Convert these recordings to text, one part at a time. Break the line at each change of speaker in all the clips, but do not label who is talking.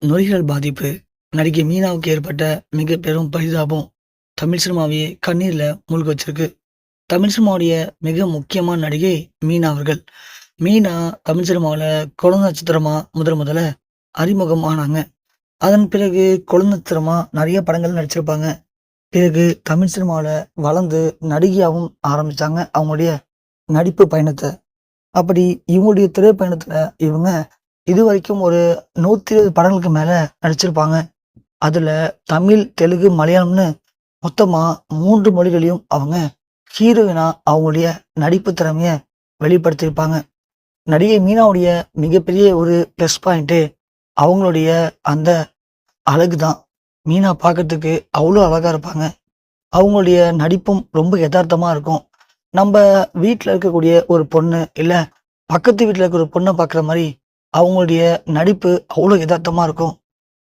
நுரையீரல் பாதிப்பு நடிகை மீனாவுக்கு ஏற்பட்ட மிக பெரும் பரிதாபம் தமிழ் சினிமாவையே கண்ணீர்ல மூழ்க வச்சிருக்கு. தமிழ் சினிமாவுடைய மிக முக்கியமான நடிகை மீனா அவர்கள். மீனா தமிழ் சினிமாவுல குழந்தை நட்சத்திரமா முதல்ல அறிமுகம் ஆனாங்க. அதன் பிறகு குழந்தை நட்சத்திரமா நிறைய படங்கள் நடிச்சிருப்பாங்க. பிறகு தமிழ் சினிமாவுல வளர்ந்து நடிகையாவும் ஆரம்பிச்சாங்க அவங்களுடைய நடிப்பு பயணத்த. அப்படி இவங்களுடைய திரைப்பயணத்துல இவங்க இதுவரைக்கும் ஒரு 120 படங்களுக்கு மேல நடிச்சிருப்பாங்க. அதுல தமிழ், தெலுங்கு, மலையாளம்னு மொத்தமா 3 மொழிகளையும் அவங்க ஹீரோயினா அவங்களுடைய நடிப்பு திறமைய வெளிப்படுத்தியிருப்பாங்க. நடிகை மீனாவுடைய மிகப்பெரிய ஒரு ப்ளஸ் பாயிண்ட்டு அவங்களுடைய அந்த அழகு தான். மீனா பார்க்கறதுக்கு அவ்வளோ அழகா இருப்பாங்க. அவங்களுடைய நடிப்பும் ரொம்ப எதார்த்தமா இருக்கும். நம்ப வீட்ல இருக்கக்கூடிய ஒரு பொண்ணு, இல்ல பக்கத்து வீட்ல இருக்கிற ஒரு பொண்ண பார்க்குற மாரி அவங்களுடைய நடிப்பு அவ்வளோ எதார்த்தமா இருக்கும்.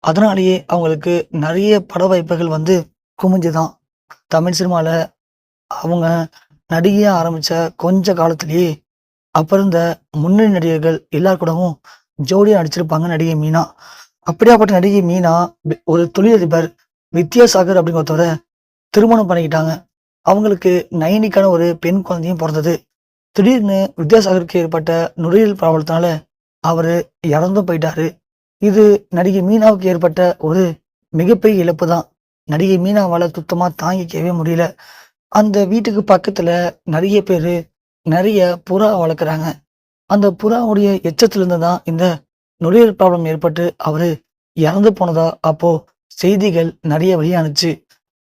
அதனாலேயே அவங்களுக்கு நெறைய பட வாய்ப்புகள் வந்து குமிஞ்சுதான். தமிழ் சினிமால அவங்க நடிகையா ஆரம்பிச்ச கொஞ்ச காலத்திலேயே, அப்ப இருந்த முன்னணி நடிகர்கள் எல்லார் கூடவும் ஜோடியா நடிச்சிருப்பாங்க நடிகை மீனா. அப்படியாப்பட்ட நடிகை மீனா ஒரு தொழிலதிபர் வித்யாசாகர் அப்படிங்கிற ஒருத்தவர திருமணம் பண்ணிக்கிட்டாங்க. அவங்களுக்கு நயனிக்கான ஒரு பெண் குழந்தையும் பொறந்தது. திடீர்னு வித்யாசாகருக்கு ஏற்பட்ட நுரையீரல் ப்ராப்ளத்தினால அவரு இறந்தும் போயிட்டாரு. இது நடிகை மீனாவுக்கு ஏற்பட்ட ஒரு மிகப்பெரிய இழப்பு தான். நடிகை மீனாவால சுத்தமா தாங்கிக்கவே முடியல. அந்த வீட்டுக்கு பக்கத்துல நெறைய பேரு நெறைய புறா வளர்க்குறாங்க. அந்த புறாவுடைய எச்சத்திலிருந்து தான் இந்த நுரையீரல் ப்ராப்ளம் ஏற்பட்டு அவரு இறந்து போனதா அப்போ செய்திகள் நெறைய வெளியானுச்சு.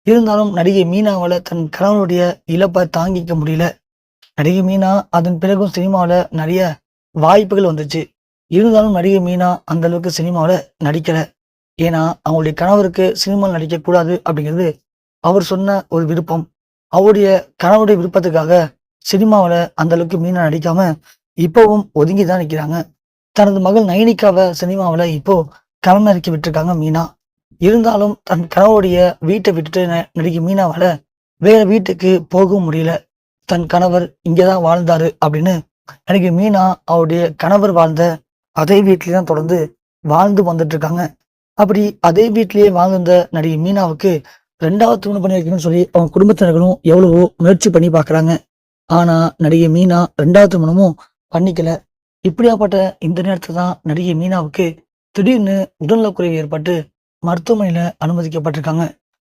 இருந்தாலும் நடிகை மீனாவால தன் கணவனுடைய இழப்ப தாங்கிக்க முடியல. நடிகை மீனா அதன் பிறகும் சினிமாவுல நெறைய வாய்ப்புகள் வந்துச்சு. இருந்தாலும் நடிகை மீனா அந்த அளவுக்கு சினிமாவுல நடிக்கல. ஏன்னா, அவங்களுடைய கணவருக்கு சினிமால நடிக்கக்கூடாது அப்படிங்கிறது அவர் சொன்ன ஒரு விருப்பம். அவருடைய கணவருடைய விருப்பத்துக்காக சினிமாவுல அந்த அளவுக்கு மீனா நடிக்காம இப்பவும் ஒதுங்கி தான் நிக்கிறாங்க. தனது மகள் நயனிக்காவ சினிமாவுல இப்போ களமிறக்கி விட்டுருக்காங்க மீனா. இருந்தாலும் தன் கணவருடைய வீட்டை விட்டுட்டு நடிகை மீனாவால வேற வீட்டுக்கு போகவும் முடியல. தன் கணவர் இங்கே தான் வாழ்ந்தாரு அப்படின்னு நடிகை மீனா அவருடைய கணவர் வாழ்ந்த அதே வீட்டிலே தான் தொடர்ந்து வாழ்ந்து வந்துட்டு இருக்காங்க. அப்படி அதே வீட்டிலேயே வாழ்ந்திருந்த நடிகை மீனாவுக்கு 2வது திருமணம் பண்ணி வைக்கணும்னு சொல்லி அவங்க குடும்பத்தினர்களும் எவ்வளவோ முயற்சி பண்ணி பார்க்குறாங்க. ஆனா நடிகை மீனா 2வது திருமணமும் பண்ணிக்கல. இப்படியாப்பட்ட இந்த நேரத்துல தான் நடிகை மீனாவுக்கு திடீர்னு உடல்நலக்குறைவு ஏற்பட்டு மருத்துவமனையில அனுமதிக்கப்பட்டிருக்காங்க.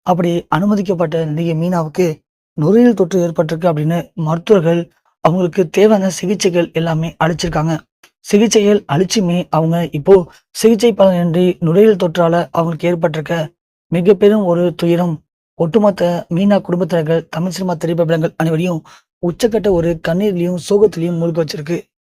அப்படி அனுமதிக்கப்பட்ட நடிகை மீனாவுக்கு நுரையீரல் தொற்று ஏற்பட்டிருக்கு அப்படின்னு மருத்துவர்கள் அவங்களுக்கு தேவையான சிகிச்சைகள் எல்லாமே அளிச்சிருக்காங்க. சிகிச்சைகள் அளிச்சுமே அவங்க இப்போ சிகிச்சை பலனின்றி நுரையீரல் தொற்றால அவங்களுக்கு ஏற்பட்டிருக்க மிக பெரும் ஒரு துயரம் ஒட்டுமொத்த மீனா குடும்பத்தினர்கள், தமிழ் சினிமா திரைப்படங்கள் அனைவரையும் உச்சக்கட்ட ஒரு கண்ணீர்லயும் சோகத்திலையும் மூழ்க வச்சிருக்கு.